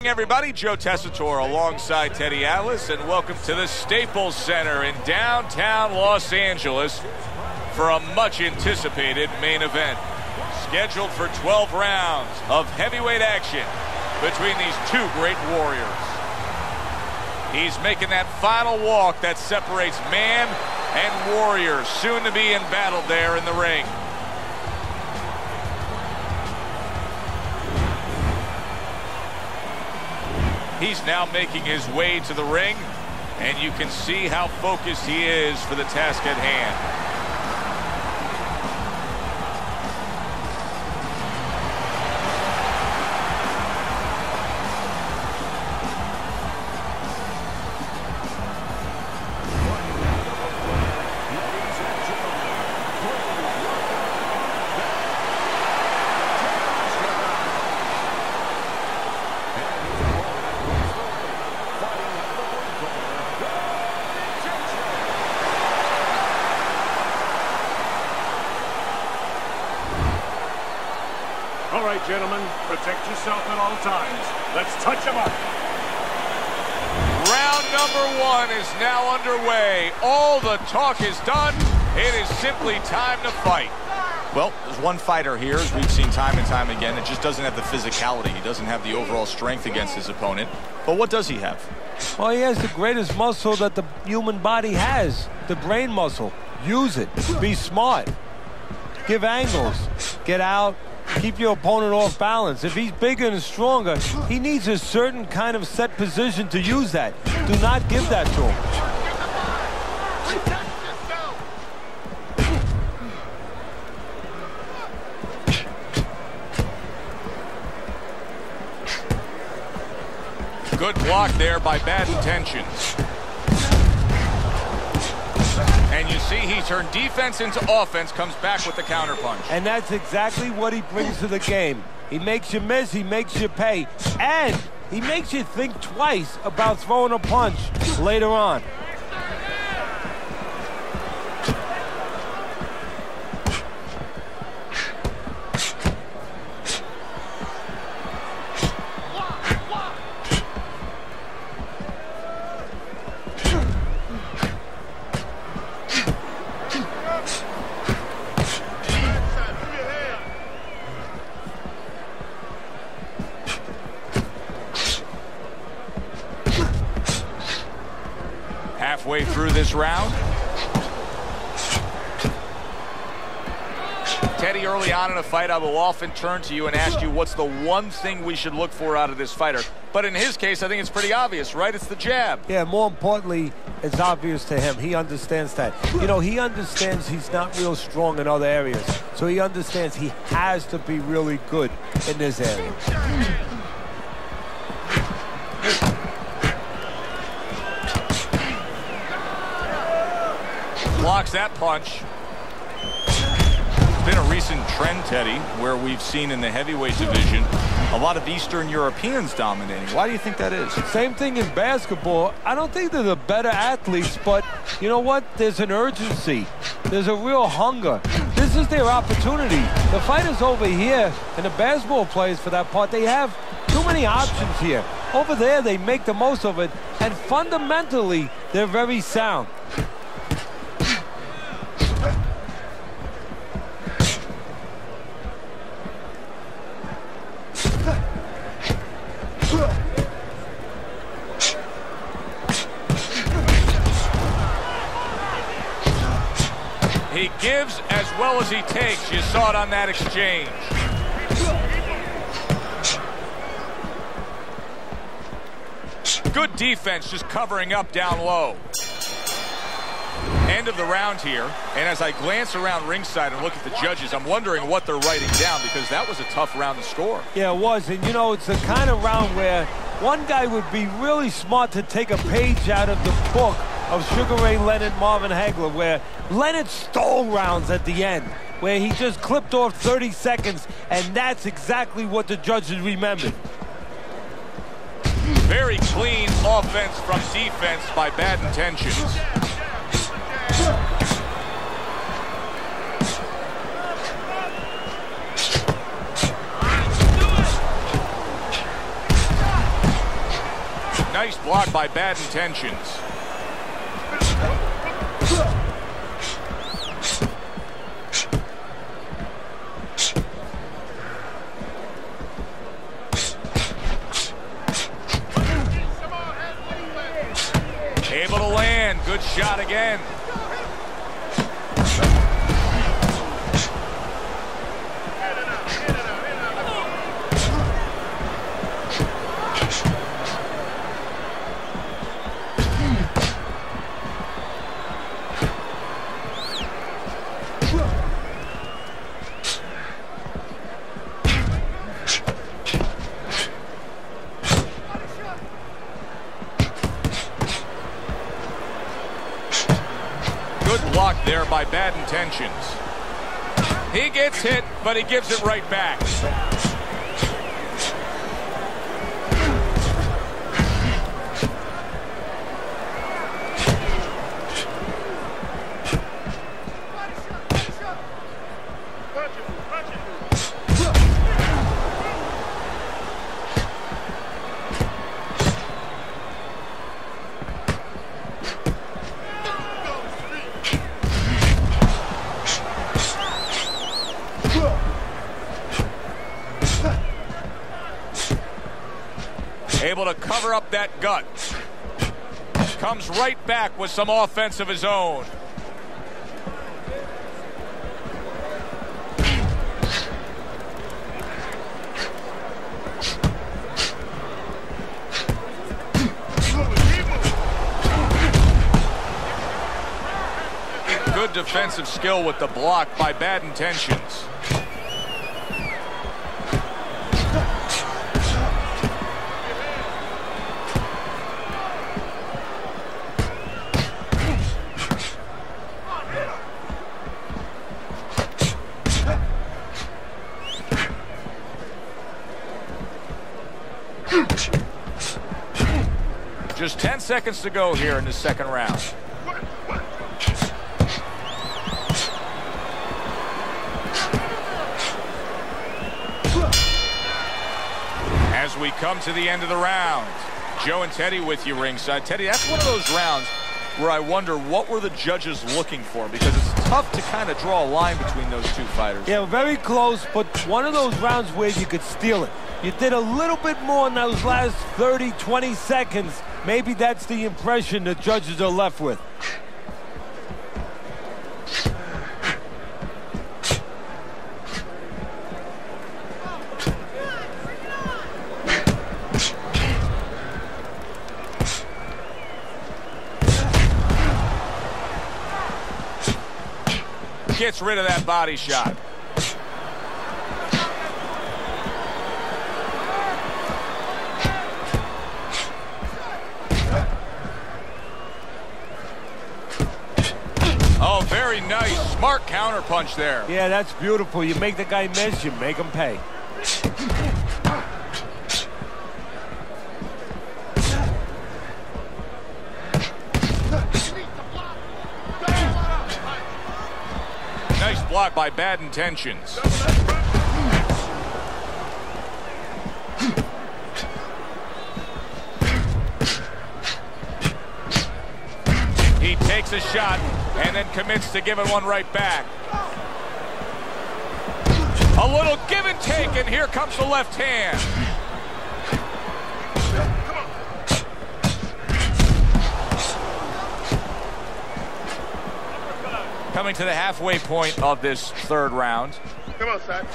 Everybody, Joe Tessitore alongside Teddy Atlas, and welcome to the Staples Center in downtown Los Angeles for a much-anticipated main event. Scheduled for 12 rounds of heavyweight action between these two great warriors. He's making that final walk that separates man and warrior, soon to be embattled there in the ring. He's now making his way to the ring, and you can see how focused he is for the task at hand. All right, gentlemen, protect yourself at all times. Let's touch him up. Round number one is now underway. All the talk is done. It is simply time to fight. Well, there's one fighter here, as we've seen time and time again, that just doesn't have the physicality. He doesn't have the overall strength against his opponent. But what does he have? Well, he has the greatest muscle that the human body has, the brain muscle. Use it. Be smart. Give angles. Get out. Keep your opponent off balance. If he's bigger and stronger, he needs a certain kind of set position to use that. Do not give that to him. Good block there by Bad Intentions. And you see he turned defense into offense, comes back with the counterpunch. And that's exactly what he brings to the game. He makes you miss, he makes you pay, and he makes you think twice about throwing a punch later on. Halfway through this round. Teddy, early on in a fight, I will often turn to you and ask you what's the one thing we should look for out of this fighter. But in his case, I think it's pretty obvious, right? It's the jab. Yeah, more importantly, it's obvious to him. He understands that. You know, he understands he's not real strong in other areas. So he understands he has to be really good in this area. Blocks that punch. It's been a recent trend, Teddy, where we've seen in the heavyweight division a lot of Eastern Europeans dominating. Why do you think that is? Same thing in basketball. I don't think they're the better athletes, but you know what? There's an urgency. There's a real hunger. This is their opportunity. The fighters over here, and the basketball players for that part, they have too many options here. Over there, they make the most of it, and fundamentally, they're very sound. He gives as well as he takes. You saw it on that exchange. Good defense, just covering up down low. End of the round here, and as I glance around ringside and look at the judges, I'm wondering what they're writing down, because that was a tough round to score. Yeah, it was, and you know, it's the kind of round where one guy would be really smart to take a page out of the book of Sugar Ray Leonard, Marvin Hagler, where Leonard stole rounds at the end, where he just clipped off 30 seconds, and that's exactly what the judges remembered. Very clean offense from defense by Bad Intentions. Nice block by Bad Intentions. Able to land. Good shot again. Block there by Bad Intentions. He gets hit, but he gives it right back. Able to cover up that gut. Comes right back with some offense of his own. Good defensive skill with the block by Bad Intentions. Just 10 seconds to go here in the second round. As we come to the end of the round, Joe and Teddy with you ringside. Teddy, that's one of those rounds where I wonder what were the judges looking for, because it's tough to kind of draw a line between those two fighters. Yeah, very close, but one of those rounds where you could steal it. You did a little bit more in those last 30, 20 seconds. Maybe that's the impression the judges are left with. Gets rid of that body shot. Oh, very nice. Smart counterpunch there. Yeah, that's beautiful. You make the guy miss, you make him pay. Nice block by Bad Intentions. He takes a shot and then commits to giving one right back. A little give and take, and here comes the left hand. Coming to the halfway point of this third round. Come on, Sack.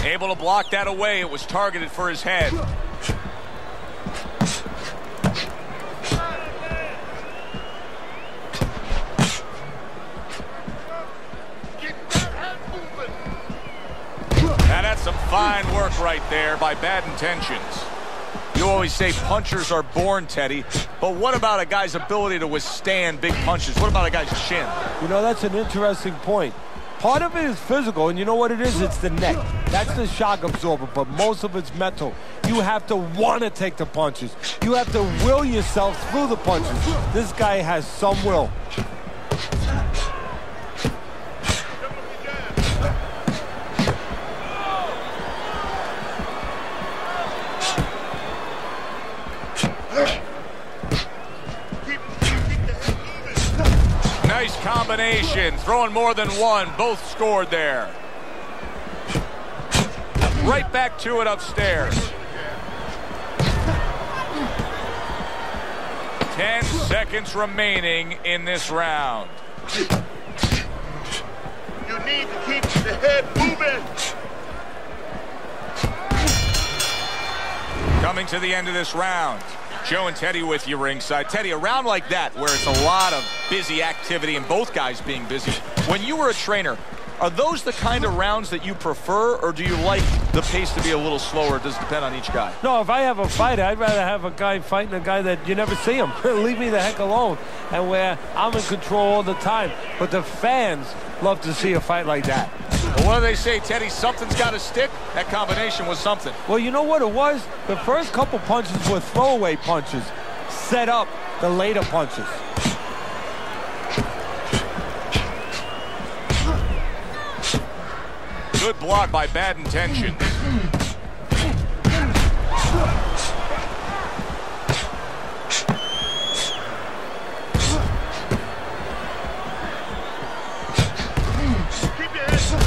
Able to block that away. It was targeted for his head. Now that's some fine work right there by Bad Intentions. You always say punchers are born, Teddy, but what about a guy's ability to withstand big punches? What about a guy's chin? You know, that's an interesting point. Part of it is physical, and you know what it is? It's the neck. That's the shock absorber, but most of it's mental. You have to want to take the punches. You have to will yourself through the punches. This guy has some will. combination, throwing more than one. Both scored there. Right back to it upstairs. 10 seconds remaining in this round. You need to keep the head moving. Coming to the end of this round. Joe and Teddy with you ringside. Teddy, a round like that where it's a lot of busy activity and both guys being busy. When you were a trainer, are those the kind of rounds that you prefer, or do you like the pace to be a little slower? It does depend on each guy. No, if I have a fight, I'd rather have a guy fighting a guy that you never see him. Leave me the heck alone. And where I'm in control all the time. But the fans love to see a fight like that. Well, what do they say, Teddy? Something's got to stick. That combination was something. Well, you know what it was? The first couple punches were throwaway punches. Set up the later punches. Good block by Bad Intentions.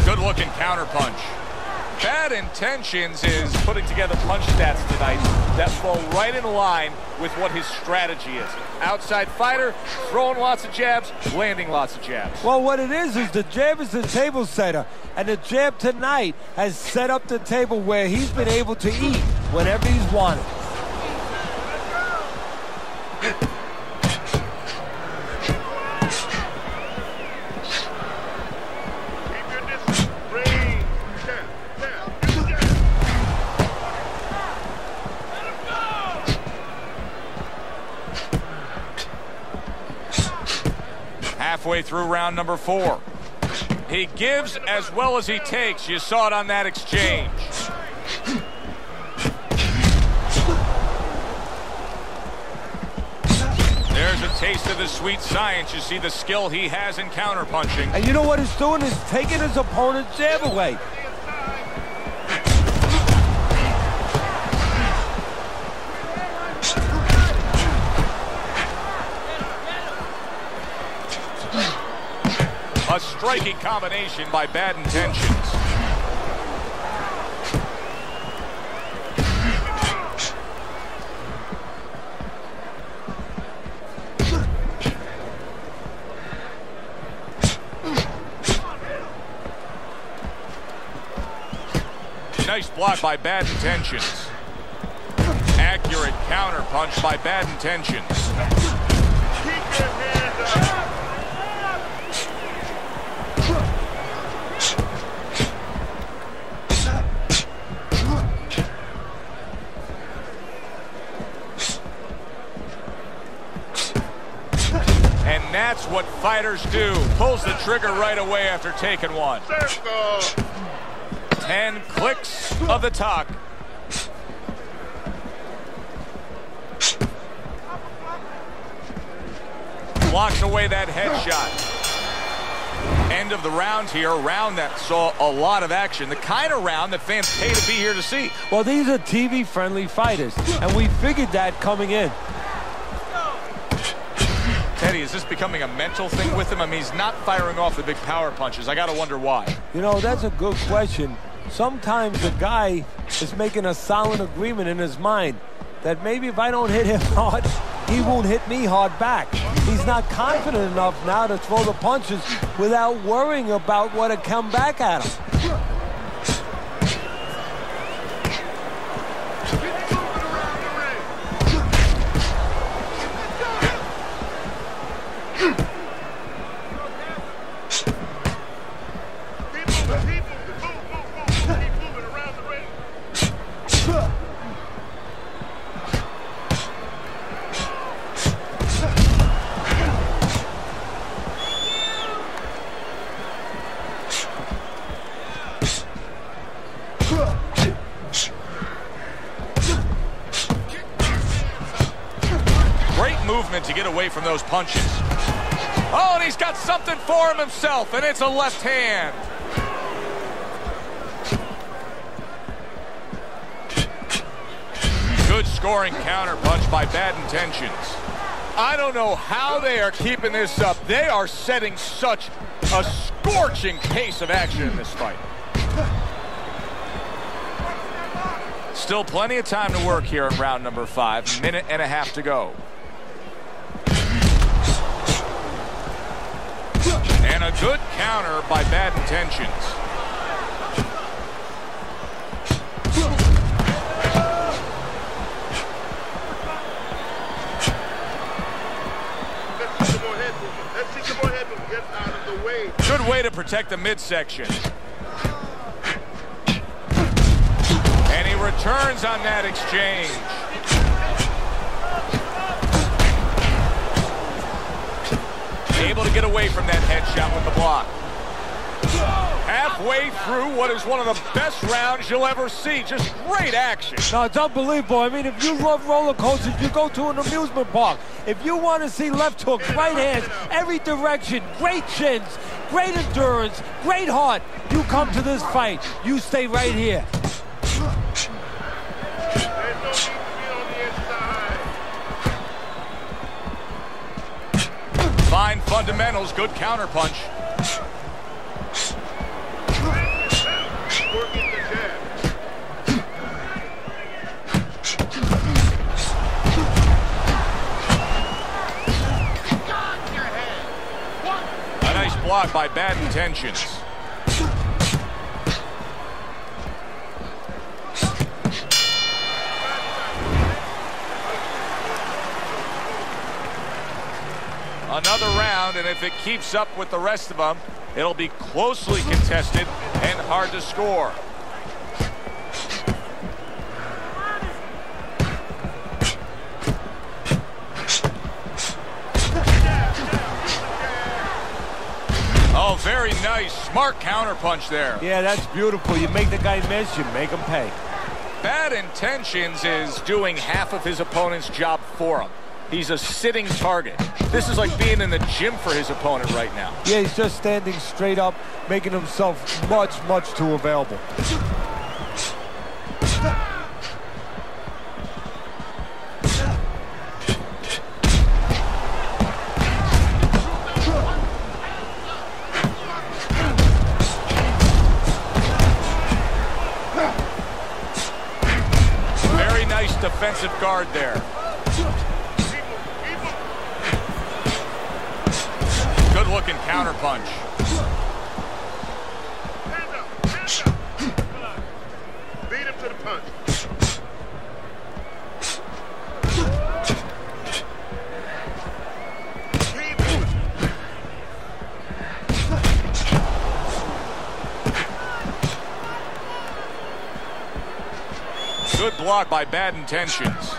Good looking counter punch. Bad Intentions is putting together punch stats tonight that fall right in line with what his strategy is. Outside fighter, throwing lots of jabs, landing lots of jabs. Well, what it is the jab is the table setter. And the jab tonight has set up the table where he's been able to eat whenever he's wanted. Halfway through round number 4. He gives as well as he takes. You saw it on that exchange. There's a taste of the sweet science. You see the skill he has in counterpunching. And you know what he's doing is taking his opponent's jab away. A striking combination by Bad Intentions. Nice block by Bad Intentions. Accurate counter punch by Bad Intentions. Keep your hands up. And that's what fighters do. Pulls the trigger right away after taking one. Circle. 10 clicks of the talk. Blocks away that headshot. End of the round here, a round that saw a lot of action. The kind of round that fans pay to be here to see. Well, these are TV-friendly fighters, and we figured that coming in. Teddy, is this becoming a mental thing with him? I mean, he's not firing off the big power punches. I got to wonder why. You know, that's a good question. Sometimes the guy is making a silent agreement in his mind that maybe if I don't hit him hard, he won't hit me hard back. He's not confident enough now to throw the punches without worrying about what will come back at him. Movement to get away from those punches. Oh, and he's got something for him himself, and it's a left hand. Good scoring counter punch by Bad Intentions. I don't know how they are keeping this up. They are setting such a scorching pace of action in this fight. Still plenty of time to work here in round number 5. Minute and a half to go. And a good counter by Bad Intentions. Good way to protect the midsection. And he returns on that exchange. Able to get away from that headshot with the block. Halfway through what is one of the best rounds you'll ever see. Just great action. No, it's unbelievable. I mean, if you love roller coasters, you go to an amusement park. If you want to see left hooks, right hands, every direction, great chins, great endurance, great heart, you come to this fight. You stay right here. Fine fundamentals, good counter punch. A nice block by Bad Intentions. Another round, and if it keeps up with the rest of them, it'll be closely contested and hard to score. Oh, very nice. Smart counterpunch there. Yeah, that's beautiful. You make the guy miss, you make him pay. Bad Intentions is doing half of his opponent's job for him. He's a sitting target. This is like being in the gym for his opponent right now. Yeah, he's just standing straight up, making himself much, much too available. Very nice defensive guard there. Good-looking counterpunch. Beat him to the punch. Good block by Bad Intentions.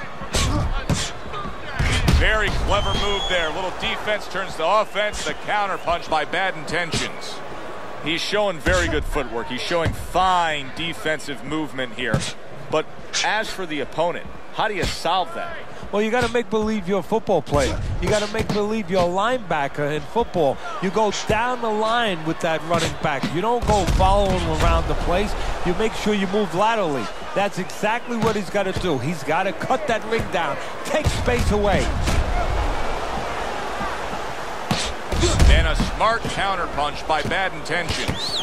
Very clever move there. A little defense turns to offense. The counter punch by Bad Intentions. He's showing very good footwork. He's showing fine defensive movement here. But as for the opponent, how do you solve that? Well, you got to make believe you're a football player. You got to make believe you're a linebacker in football. You go down the line with that running back. You don't go following around the place. You make sure you move laterally. That's exactly what he's got to do. He's got to cut that ring down, take space away. And a smart counterpunch by Bad Intentions.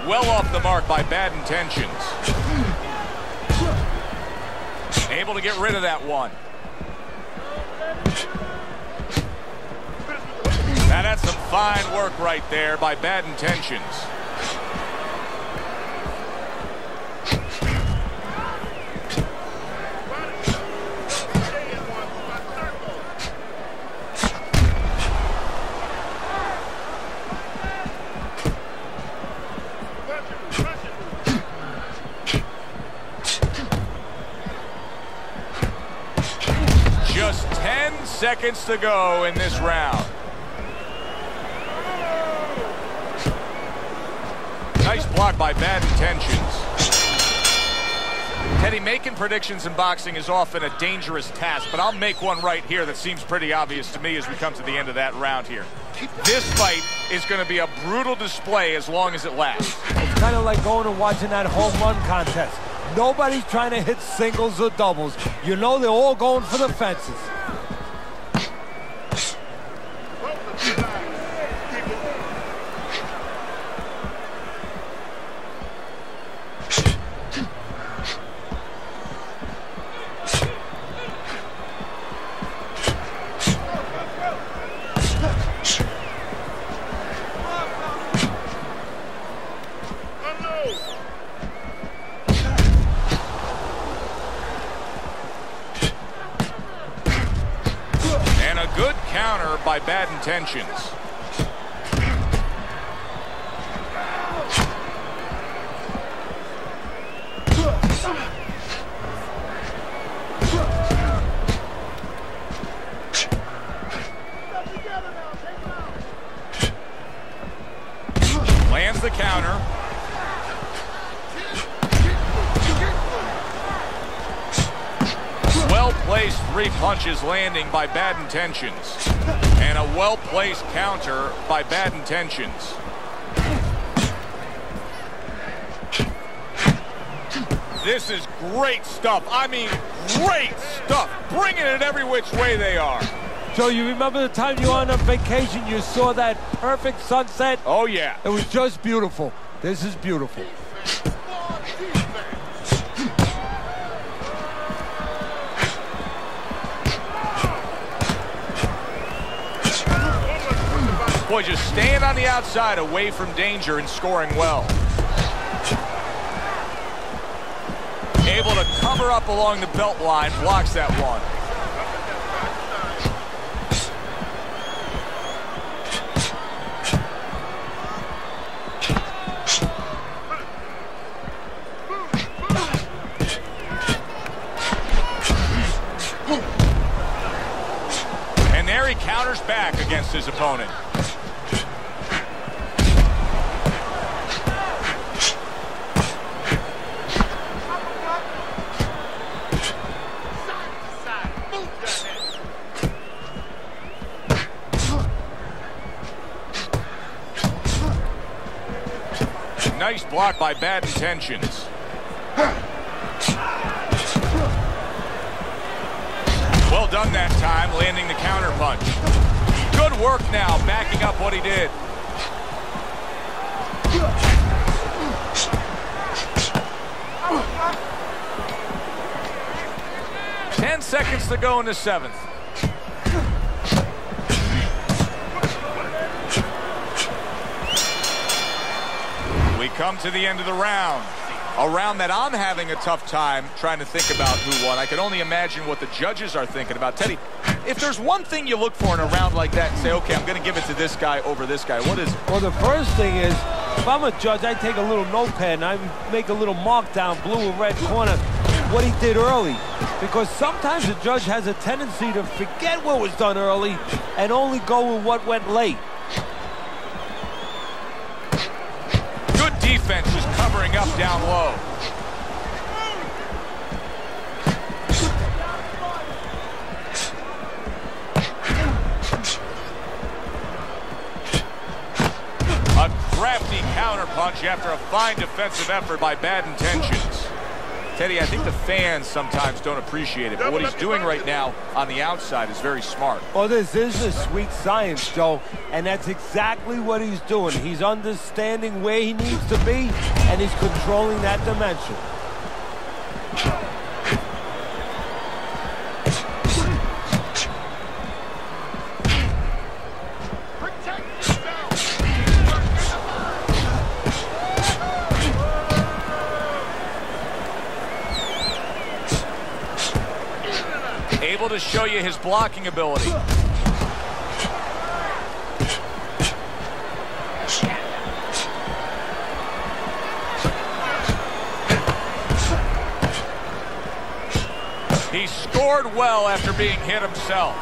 Well off the mark by Bad Intentions. Able to get rid of that one. Now that's some fine work right there by Bad Intentions. Just 10 seconds to go in this round. Nice block by Bad Intentions. Teddy, making predictions in boxing is often a dangerous task, but I'll make one right here that seems pretty obvious to me as we come to the end of that round here. This fight is going to be a brutal display as long as it lasts. It's kind of like going and watching that home run contest. Nobody's trying to hit singles or doubles. You know they're all going for the fences. Good counter by Bad Intentions. Lands the counter. Well-placed 3 punches landing by Bad Intentions. And a well-placed counter by Bad Intentions. This is great stuff. I mean, great stuff. Bringing it every which way they are. Joe, you remember the time you were on vacation, you saw that perfect sunset? Oh, yeah. It was just beautiful. This is beautiful. Boy, just staying on the outside, away from danger and scoring well. Able to cover up along the belt line, blocks that one. And there he counters back against his opponent. Nice block by Bad Intentions. Well done that time, landing the counter punch. Good work now, backing up what he did. Ten seconds to go in the 7th. We come to the end of the round. A round that I'm having a tough time trying to think about who won. I can only imagine what the judges are thinking about. Teddy, if there's one thing you look for in a round like that and say, okay, I'm going to give it to this guy over this guy, what is it? Well, the first thing is, if I'm a judge, I take a little notepad and I make a little mark down, blue or red corner, what he did early. Because sometimes a judge has a tendency to forget what was done early and only go with what went late. Defense is covering up down low. A crafty counter punch after a fine defensive effort by Bad Intentions. Teddy, I think the fans sometimes don't appreciate it, but what he's doing right now on the outside is very smart. Well, this is a sweet science, Joe, and that's exactly what he's doing. He's understanding where he needs to be, and he's controlling that dimension. Able to show you his blocking ability. He scored well after being hit himself.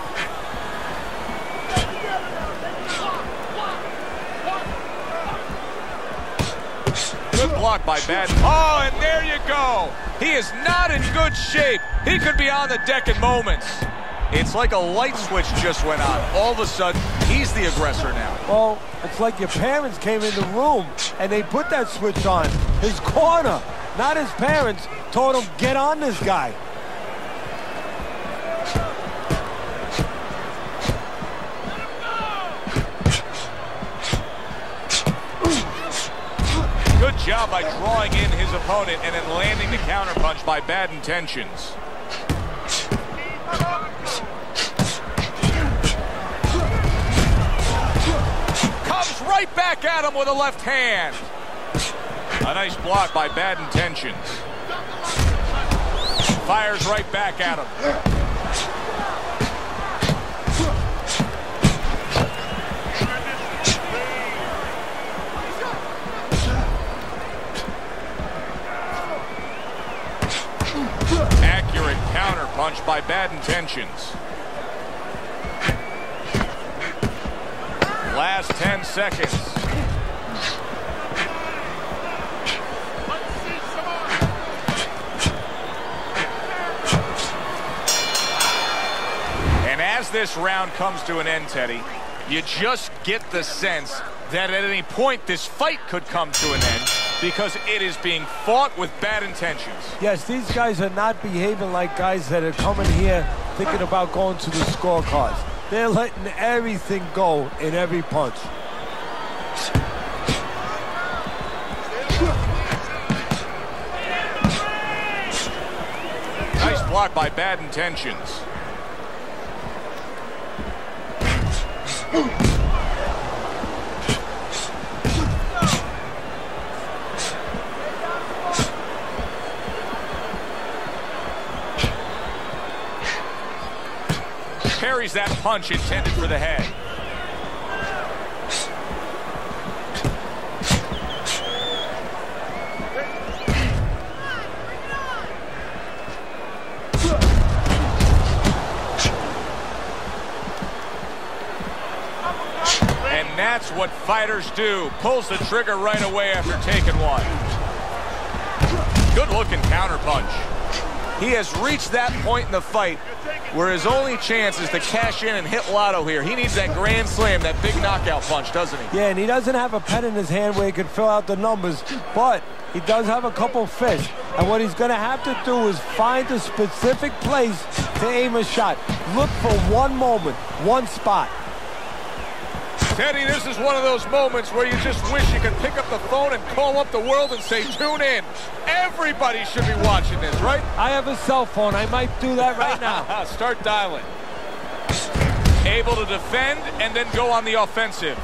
Good block by Bad. Oh, and there you go. He is not in good shape. He could be on the deck in moments. It's like a light switch just went on. All of a sudden, he's the aggressor now. Well, it's like your parents came in the room and they put that switch on. His corner, not his parents, told him, get on this guy. Good job by drawing in his opponent and then landing the counterpunch by Bad Intentions. Comes right back at him with a left hand. A nice block by Bad Intentions. Fires right back at him. Accurate counter punch by Bad Intentions. Last 10 seconds. And as this round comes to an end, Teddy, you just get the sense that at any point this fight could come to an end, because it is being fought with bad intentions. Yes, these guys are not behaving like guys that are coming here thinking about going to the scorecards. They're letting everything go in every punch. Nice block by Bad Intentions. Parries that punch intended for the head. And that's what fighters do. Pulls the trigger right away after taking one. Good looking counter punch. He has reached that point in the fight where his only chance is to cash in and hit lotto here. He needs that grand slam, that big knockout punch, doesn't he? Yeah, and he doesn't have a pen in his hand where he can fill out the numbers, but he does have a couple fish. And what he's going to have to do is find a specific place to aim a shot. Look for one moment, one spot. Teddy, this is one of those moments where you just wish you could pick up the phone and call up the world and say, tune in. Everybody should be watching this, right? I have a cell phone. I might do that right now. Start dialing. Able to defend and then go on the offensive.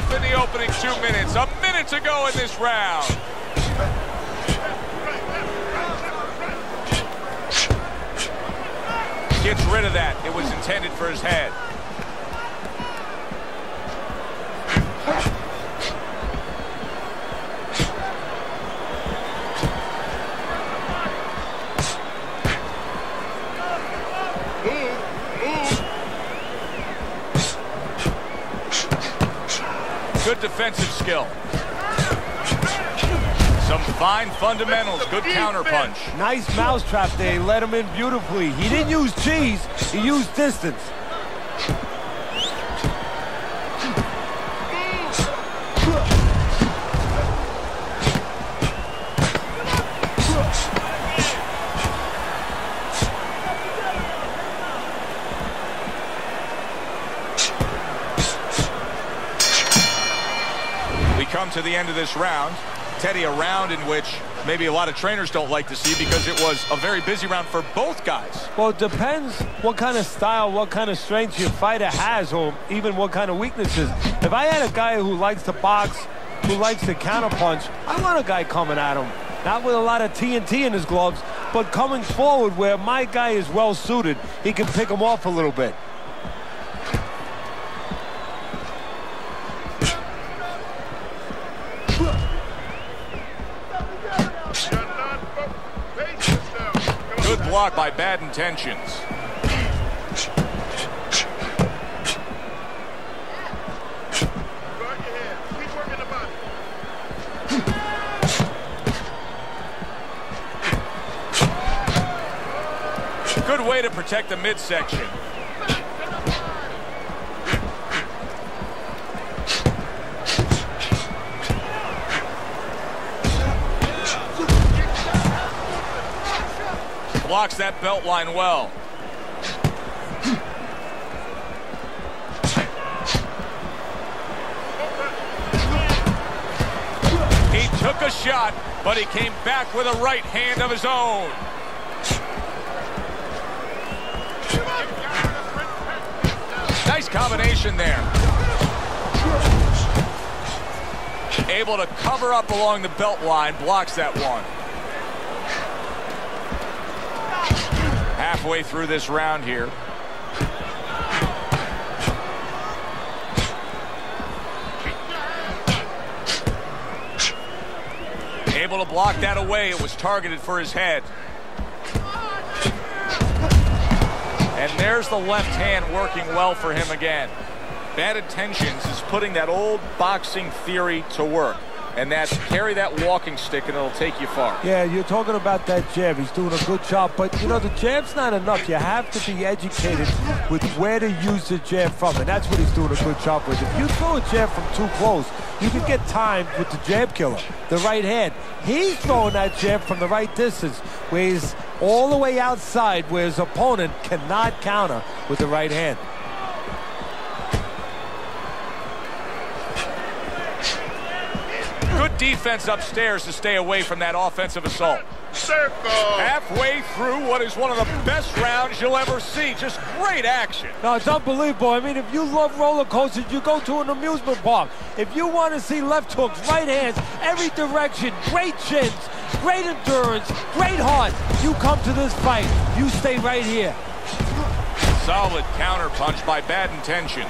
In the opening 2 minutes, a minute to go in this round. Gets rid of that. It was intended for his head. Good defensive skill. Some fine fundamentals. Good counter punch. Nice mousetrap there. He let him in beautifully. He didn't use cheese. He used distance. Come to the end of this round. Teddy, a round in which maybe a lot of trainers don't like to see because it was a very busy round for both guys. Well, it depends what kind of style, what kind of strength your fighter has, or even what kind of weaknesses. If I had a guy who likes to box, who likes to counterpunch, I want a guy coming at him. Not with a lot of TNT in his gloves, but coming forward where my guy is well suited. He can pick him off a little bit. block by Bad Intentions. Good way to protect the midsection. Blocks that belt line well. He took a shot, but he came back with a right hand of his own. Nice combination there. Able to cover up along the belt line, blocks that one. Halfway through this round here. Able to block that away. It was targeted for his head. And there's the left hand working well for him again. Bad Intentions is putting that old boxing theory to work. And that's carry that walking stick and it'll take you far. Yeah, you're talking about that jab. He's doing a good job. But, you know, the jab's not enough. You have to be educated with where to use the jab from. And that's what he's doing a good job with. If you throw a jab from too close, you can get timed with the jab killer, the right hand. He's throwing that jab from the right distance, where he's all the way outside, where his opponent cannot counter with the right hand. Good defense upstairs to stay away from that offensive assault. Circle. Halfway through what is one of the best rounds you'll ever see. Just great action. No, it's unbelievable. I mean, if you love roller coasters, you go to an amusement park. If you want to see left hooks, right hands, every direction, great chins, great endurance, great heart, you come to this fight. You stay right here. Solid counter punch by Bad Intentions.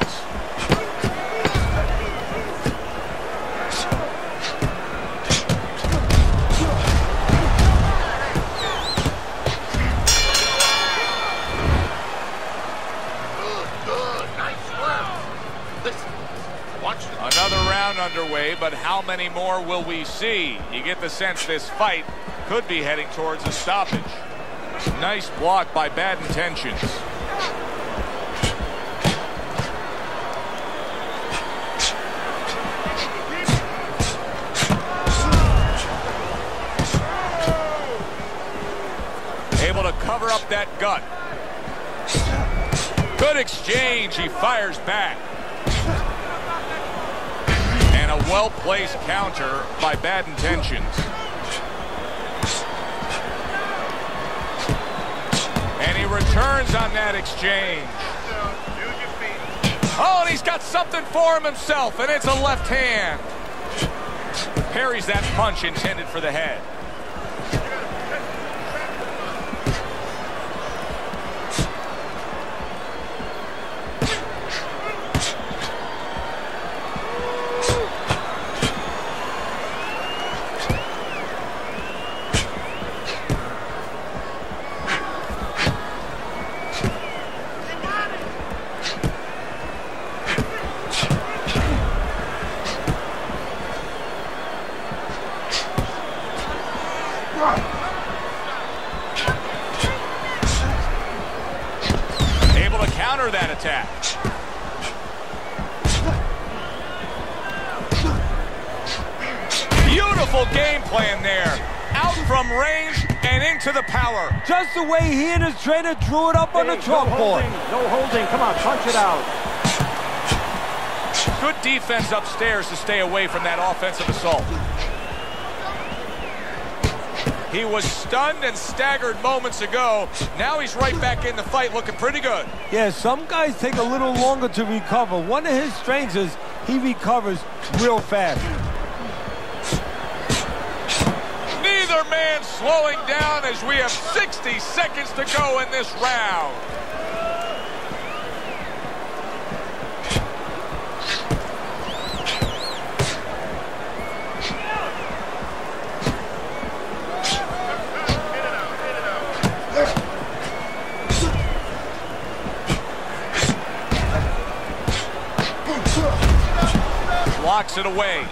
Another round underway, but how many more will we see? You get the sense this fight could be heading towards a stoppage. Nice block by Bad Intentions. Able to cover up that gut. Good exchange. He fires back. A well-placed counter by Bad Intentions. And he returns on that exchange. Oh, and he's got something for him himself, and it's a left hand. Parries that punch intended for the head. Able to counter that attack. Beautiful game plan there. Out from range and into the power. Just the way he and his trainer drew it up on the chalkboard. No holding. Come on, punch it out. Good defense upstairs to stay away from that offensive assault. He was stunned and staggered moments ago. Now he's right back in the fight looking pretty good. Yeah, some guys take a little longer to recover. One of his strengths is he recovers real fast. Neither man slowing down as we have 60 seconds to go in this round. knocks it away.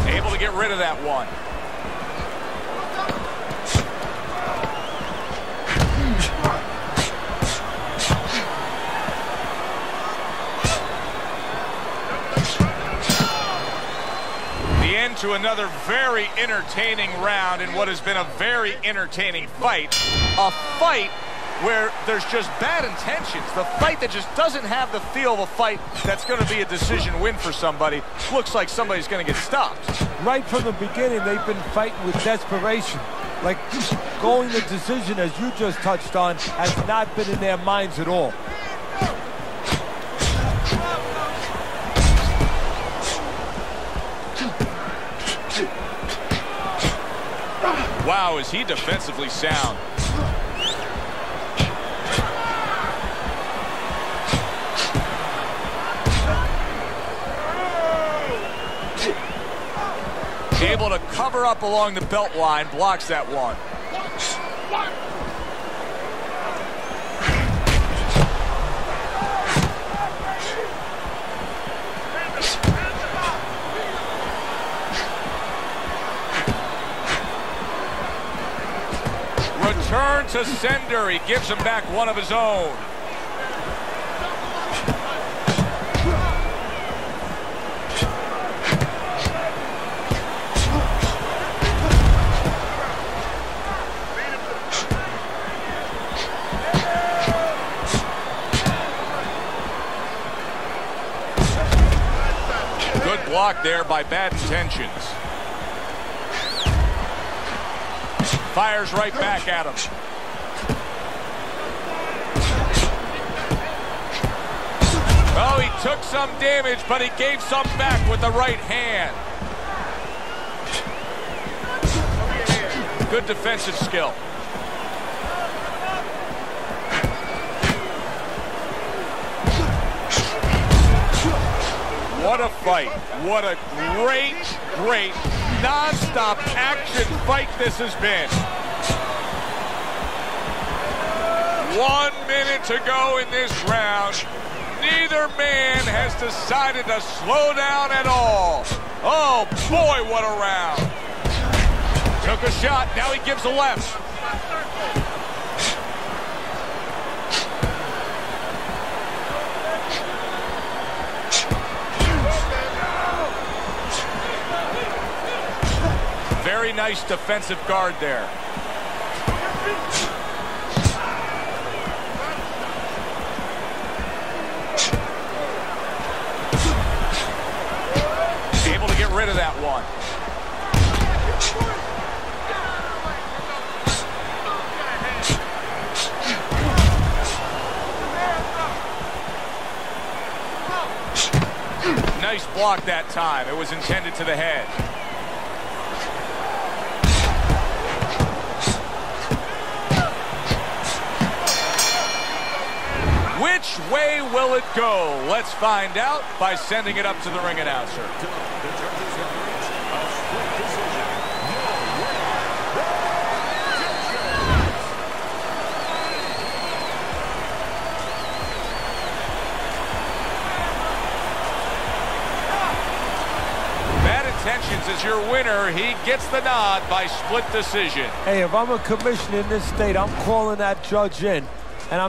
Able to get rid of that one. To another very entertaining round in what has been a very entertaining fight. A fight where there's just bad intentions. The fight that just doesn't have the feel of a fight that's going to be a decision win for somebody. Looks like somebody's going to get stopped. Right from the beginning, they've been fighting with desperation. Like going the decision, as you just touched on, has not been in their minds at all. Wow, is he defensively sound. Able to cover up along the belt line, blocks that one. Return to sender. He gives him back one of his own. Good block there by Bad Intentions. Fires right back at him. Oh, he took some damage, but he gave some back with the right hand. Good defensive skill. What a fight. What a great, great non-stop action fight this has been. 1 minute to go in this round. Neither man has decided to slow down at all. Oh boy, what a round. Took a shot, now he gives a left. Very nice defensive guard there. Able to get rid of that one. Nice block that time. It was intended to the head. Which way will it go? Let's find out by sending it up to the ring announcer. Bad Intentions is your winner. He gets the nod by split decision. Hey, if I'm a commissioner in this state, I'm calling that judge in.